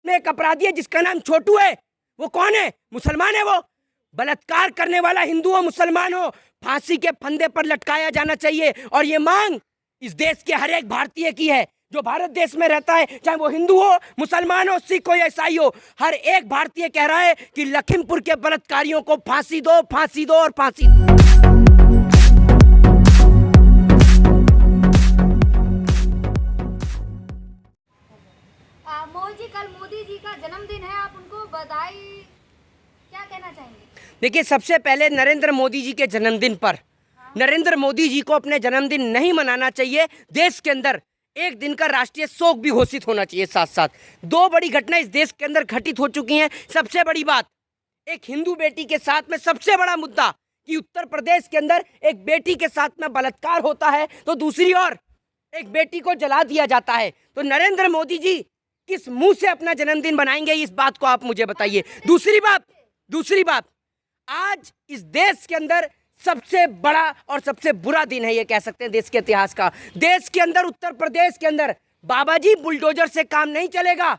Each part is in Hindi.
में एक अपराधी है जिसका नाम छोटू है। वो कौन है? मुसलमान है। वो बलात्कार करने वाला हिंदू हो मुसलमान हो, फांसी के फंदे पर लटकाया जाना चाहिए। और ये मांग इस देश के हर एक भारतीय की है जो भारत देश में रहता है, चाहे वो हिंदू हो, मुसलमान हो, सिख हो या ईसाई हो। हर एक भारतीय कह रहा है कि लखीमपुर के बलात्कारियों को फांसी दो, फांसी दो और फांसी दो। मोहन जी, कल मोदी जी का जन्मदिन है, आप उनको बधाई क्या कहना चाहेंगे? देखिए, सबसे पहले नरेंद्र मोदी जी के जन्मदिन पर नरेंद्र मोदी जी को अपने जन्मदिन नहीं मनाना चाहिए। देश के अंदर एक दिन का राष्ट्रीय शोक भी घोषित होना चाहिए। साथ साथ दो बड़ी घटनाएं इस देश के अंदर घटित हो चुकी हैं। सबसे बड़ी बात, एक हिंदू बेटी के साथ में सबसे बड़ा मुद्दा कि उत्तर प्रदेश के अंदर एक बेटी के साथ में बलात्कार होता है, तो दूसरी ओर एक बेटी को जला दिया जाता है। तो नरेंद्र मोदी जी किस मुंह से अपना जन्मदिन बनाएंगे, इस बात को आप मुझे बताइए। दूसरी बात, आज इस देश के अंदर सबसे बड़ा और सबसे बुरा दिन है, ये कह सकते हैं देश के इतिहास का। देश के अंदर, उत्तर प्रदेश के अंदर बाबा जी, बुलडोजर से काम नहीं चलेगा।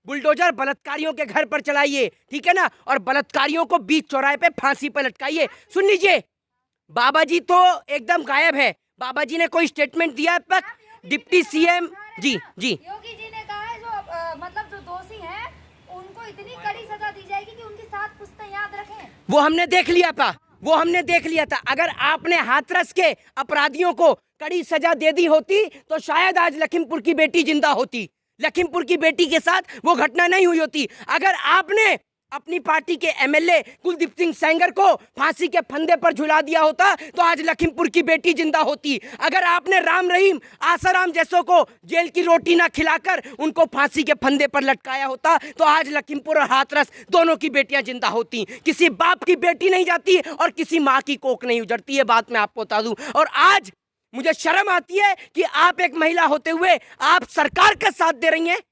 बुलडोजर बलात्कारियों के घर पर चलाइए, ठीक है ना, और बलात्कारियों को बीच चौराहे पे फांसी पर लटकाइए। सुन लीजिए, बाबा जी तो एकदम गायब है। बाबा जी ने कोई स्टेटमेंट दिया अब तक? डिप्टी सीएम जी योगी जी ने कहा है मतलब जो दोषी हैं उनको इतनी कड़ी सजा दी जाएगी कि उनकी 7 पुश्तें याद रखें। वो हमने देख लिया था। अगर आपने हाथरस के अपराधियों को कड़ी सजा दे दी होती तो शायद आज लखीमपुर की बेटी जिंदा होती। लखीमपुर की बेटी के साथ वो घटना नहीं हुई होती। अगर आपने अपनी पार्टी के एमएलए कुलदीप सिंह सेंगर को फांसी के फंदे पर झुला दिया होता तो आज लखीमपुर की बेटी जिंदा होती। अगर आपने राम रहीम, आसाराम जैसों को जेल की रोटी ना खिलाकर उनको फांसी के फंदे पर लटकाया होता तो आज लखीमपुर और हाथरस दोनों की बेटियां जिंदा होती। किसी बाप की बेटी नहीं जाती और किसी माँ की कोख नहीं उजड़ती, ये बात मैं आपको बता दूं। और आज मुझे शर्म आती है कि आप एक महिला होते हुए आप सरकार का साथ दे रही हैं।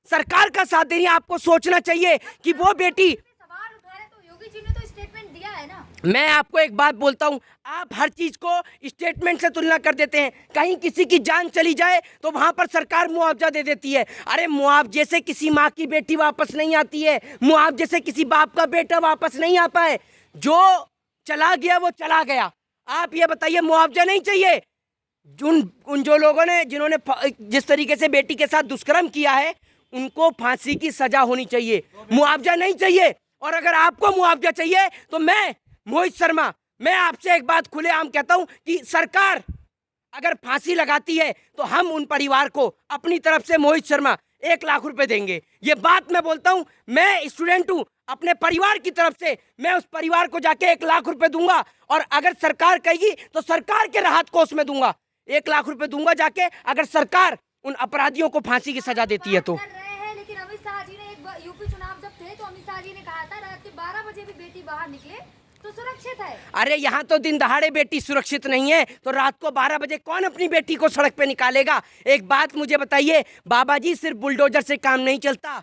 आपको सोचना चाहिए कि वो बेटी, सवाल उठा रहे तो योगी जी ने तो स्टेटमेंट दिया है ना। मैं आपको एक बात बोलता हूं, आप हर चीज को स्टेटमेंट से तुलना कर देते हैं। कहीं किसी की जान चली जाए तो वहां पर सरकार मुआवजा दे देती है। अरे मुआवजे से किसी माँ की बेटी वापस नहीं आती है, मुआवजे से किसी बाप का बेटा वापस नहीं आता है। जो चला गया वो चला गया। आप ये बताइए, मुआवजा नहीं चाहिए? उन जो लोगों ने, जिन्होंने जिस तरीके से बेटी के साथ दुष्कर्म किया है, उनको फांसी की सजा होनी चाहिए, मुआवजा नहीं चाहिए। और अगर आपको मुआवजा चाहिए तो मैं, मोहित शर्मा, मैं आपसे एक बात खुलेआम कहता हूं कि सरकार अगर फांसी लगाती है तो हम उन परिवार को अपनी तरफ से, मोहित शर्मा, 1 लाख रुपए देंगे। ये बात मैं बोलता हूं, मैं स्टूडेंट हूं, अपने परिवार की तरफ से मैं उस परिवार को जाके 1 लाख रुपए दूंगा। और अगर सरकार कहेगी तो सरकार के राहत कोष में दूंगा, 1 लाख रुपए दूंगा जाके, अगर सरकार उन अपराधियों को फांसी की सजा देती है तो। लेकिन अमित शाह जी ने एक यूपी चुनाव जब थे तो अमित शाह जी ने कहा था रात के 12 बजे भी बेटी बाहर निकले तो सुरक्षित है। अरे यहाँ तो दिन दहाड़े बेटी सुरक्षित नहीं है, तो रात को 12 बजे कौन अपनी बेटी को सड़क पे निकालेगा? एक बात मुझे बताइए, बाबा जी, सिर्फ बुलडोजर से काम नहीं चलता।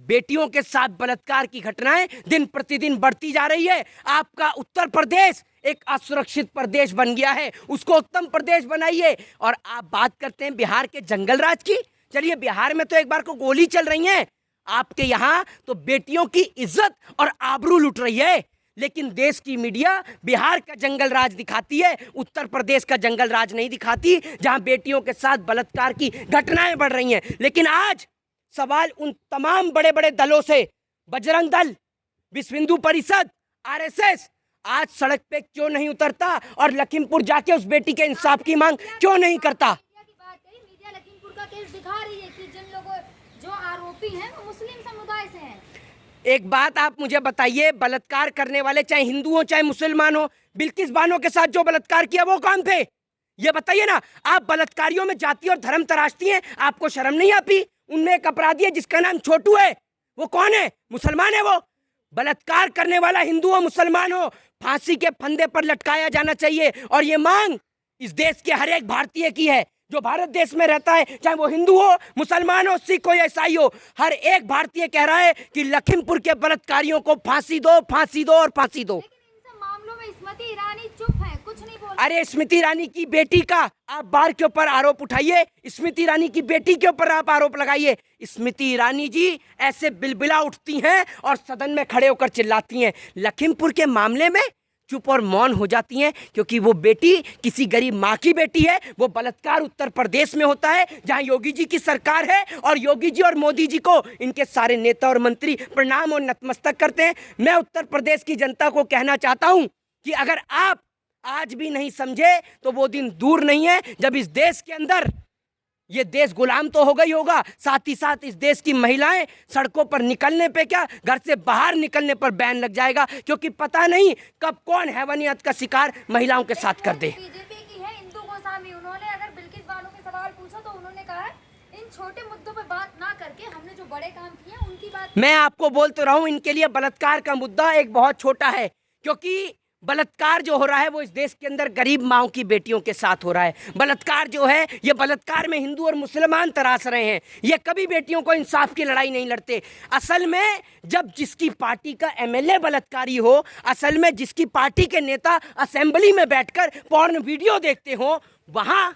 बेटियों के साथ बलात्कार की घटनाएं दिन प्रतिदिन बढ़ती जा रही है। आपका उत्तर प्रदेश एक असुरक्षित प्रदेश बन गया है, उसको उत्तम प्रदेश बनाइए। और आप बात करते हैं बिहार के जंगल राज की। चलिए, बिहार में तो एक बार को गोली चल रही है, आपके यहाँ तो बेटियों की इज्जत और आबरू लुट रही है। लेकिन देश की मीडिया बिहार का जंगल राज दिखाती है, उत्तर प्रदेश का जंगल राज नहीं दिखाती, जहां बेटियों के साथ बलात्कार की घटनाएं बढ़ रही हैं। लेकिन आज सवाल उन तमाम बड़े बड़े दलों से, बजरंग दल, विश्व हिंदू परिषद, आरएसएस, आज सड़क पे क्यों नहीं उतरता और लखीमपुर जाके उस बेटी के इंसाफ की मांग क्यों नहीं करता? मीडिया लखीमपुर का केस दिखा रही है कि जिन लोगों, जो आरोपी हैं वो मुस्लिम समुदाय से हैं। एक बात आप मुझे बताइए, बलात्कार करने वाले चाहे हिंदू हो चाहे मुसलमान हो, बिल्किस बानो के साथ जो बलात्कार किया वो कौन थे? ये बताइए ना। आप बलात्कारियों में जाति और धर्म तराशती हैं, आपको शर्म नहीं आती? उनमें एक अपराधी है जिसका नाम छोटू है, वो कौन है? मुसलमान है। वो बलात्कार करने वाला हिंदू हो मुसलमान हो, फांसी के फंदे पर लटकाया जाना चाहिए। और ये मांग इस देश के हर एक भारतीय की है जो भारत देश में रहता है, चाहे वो हिंदू हो, मुसलमान हो, सिख हो या ईसाई हो। हर एक भारतीय कह रहा है कि लखीमपुर के बलात्कारियों को फांसी दो, फांसी दो और फांसी दो। लेकिन इन सब मामलों में स्मृति ईरानी चुप है, कुछ कुछ नहीं बोल। अरे स्मृति ईरानी की बेटी का आप बार के ऊपर आरोप उठाइए, स्मृति ईरानी की बेटी के ऊपर आप आरोप लगाइए। स्मृति ईरानी जी ऐसे बिलबिला उठती हैं और सदन में खड़े होकर चिल्लाती हैं। लखीमपुर के मामले में चुप और मौन हो जाती हैं क्योंकि वो बेटी किसी गरीब माँ की बेटी है। वो बलात्कार उत्तर प्रदेश में होता है जहां योगी जी की सरकार है और योगी जी और मोदी जी को इनके सारे नेता और मंत्री प्रणाम और नतमस्तक करते हैं। मैं उत्तर प्रदेश की जनता को कहना चाहता हूं कि अगर आप आज भी नहीं समझे तो वो दिन दूर नहीं है जब इस देश के अंदर ये देश गुलाम तो हो गई होगा, साथ ही साथ इस देश की महिलाएं सड़कों पर निकलने पे क्या, घर से बाहर निकलने पर बैन लग जाएगा, क्योंकि पता नहीं कब कौन हैवानियत का शिकार महिलाओं के साथ कर दे। बीजेपी की है इंदु गोस्वामी, उन्होंने अगर बिल्किस बानो के सवाल पूछा तो उन्होंने कहा है इन छोटे मुद्दों पे बात ना करके हमने जो बड़े काम किए हैं उनकी बात। मैं आपको बोल तो रहा हूं, इनके लिए बलात्कार का मुद्दा एक बहुत छोटा है, क्योंकि बलात्कार जो हो रहा है वो इस देश के अंदर गरीब माओं की बेटियों के साथ हो रहा है। बलात्कार जो है ये बलात्कार में हिंदू और मुसलमान तराश रहे हैं। ये कभी बेटियों को इंसाफ की लड़ाई नहीं लड़ते। असल में जब जिसकी पार्टी का एमएलए बलात्कारी हो, असल में जिसकी पार्टी के नेता असेंबली में बैठकर पॉर्न वीडियो देखते हो, वहां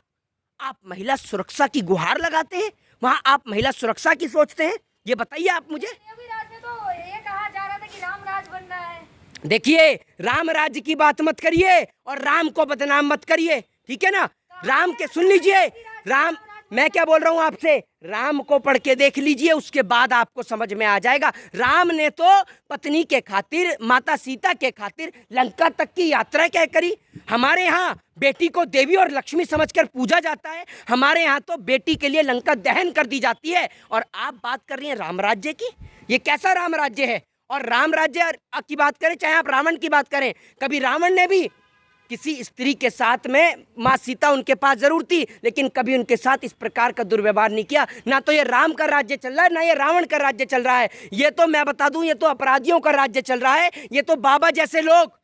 आप महिला सुरक्षा की गुहार लगाते हैं, वहां आप महिला सुरक्षा की सोचते हैं। ये बताइए आप मुझे। अभी राज में तो ये कहा जा रहा था कि राम राज बन रहा है। देखिए, राम राज्य की बात मत करिए और राम को बदनाम मत करिए, ठीक है ना। राम के सुन लीजिए, राम, मैं क्या बोल रहा हूं आपसे, राम को पढ़ के देख लीजिए, उसके बाद आपको समझ में आ जाएगा। राम ने तो पत्नी के खातिर, माता सीता के खातिर लंका तक की यात्रा क्या करी। हमारे यहाँ बेटी को देवी और लक्ष्मी समझकर पूजा जाता है, हमारे यहाँ तो बेटी के लिए लंका दहन कर दी जाती है। और आप बात कर रही हैं राम राज्य की। ये कैसा राम राज्य है? और राम राज्य की बात करें, चाहे आप रावण की बात करें, कभी रावण ने भी किसी स्त्री के साथ में, माँ सीता उनके पास जरूर थी, लेकिन कभी उनके साथ इस प्रकार का दुर्व्यवहार नहीं किया। ना तो ये राम का राज्य चल रहा है, ना ये रावण का राज्य चल रहा है। ये तो मैं बता दूं, ये तो अपराधियों का राज्य चल रहा है। ये तो बाबा जैसे लोग,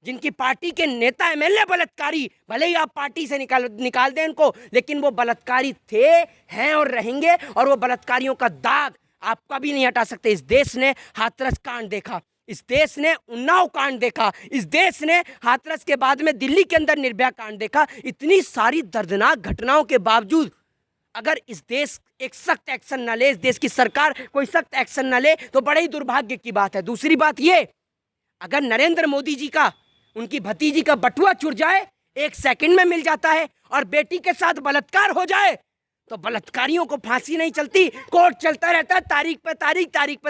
जिनकी पार्टी के नेता एमएलए बलात्कारी, भले ही आप पार्टी से निकाल दें उनको, लेकिन वो बलात्कारी थे, हैं और रहेंगे। और वो बलात्कारियों का दाग आप कभी नहीं हटा सकते। इस देश ने हाथरस कांड देखा, इस देश ने उन्नाव कांड देखा, इस देश ने हाथरस के बाद में दिल्ली के अंदर निर्भया कांड देखा। इतनी सारी दर्दनाक घटनाओं के बावजूद अगर इस देश एक सख्त एक्शन न ले, इस देश की सरकार कोई सख्त एक्शन न ले, तो बड़े ही दुर्भाग्य की बात है। दूसरी बात ये, अगर नरेंद्र मोदी जी का, उनकी भतीजी का बटुआ चुर जाए, 1 सेकंड में मिल जाता है, और बेटी के साथ बलात्कार हो जाए तो बलात्कारियों को फांसी नहीं चलती, कोर्ट चलता रहता है, तारीख पे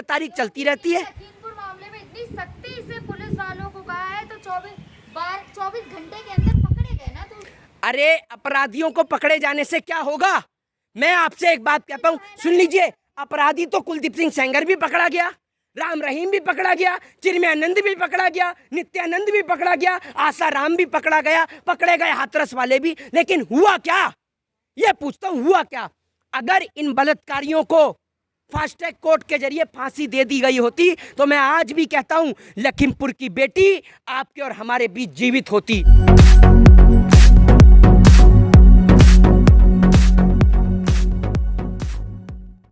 तारीख चलती रहती है। लखीमपुर मामले में इतनी सख्ती से पुलिस वालों को कहा है तो 24 घंटे के अंदर पकड़े गए ना। तो अरे अपराधियों को पकड़े जाने से क्या होगा? मैं आपसे एक बात कहता हूँ, सुन लीजिए। अपराधी तो कुलदीप सिंह सेंगर भी पकड़ा गया, राम रहीम भी पकड़ा गया, चिन्मयानंद भी पकड़ा गया, नित्यानंद भी पकड़ा गया, आसाराम भी पकड़ा गया, पकड़े गए हाथरस वाले भी। लेकिन हुआ क्या, ये पूछता हूं, हुआ क्या? अगर इन बलात्कारियों को फास्ट ट्रैक कोर्ट के जरिए फांसी दे दी गई होती तो मैं आज भी कहता हूं लखीमपुर की बेटी आपके और हमारे बीच जीवित होती।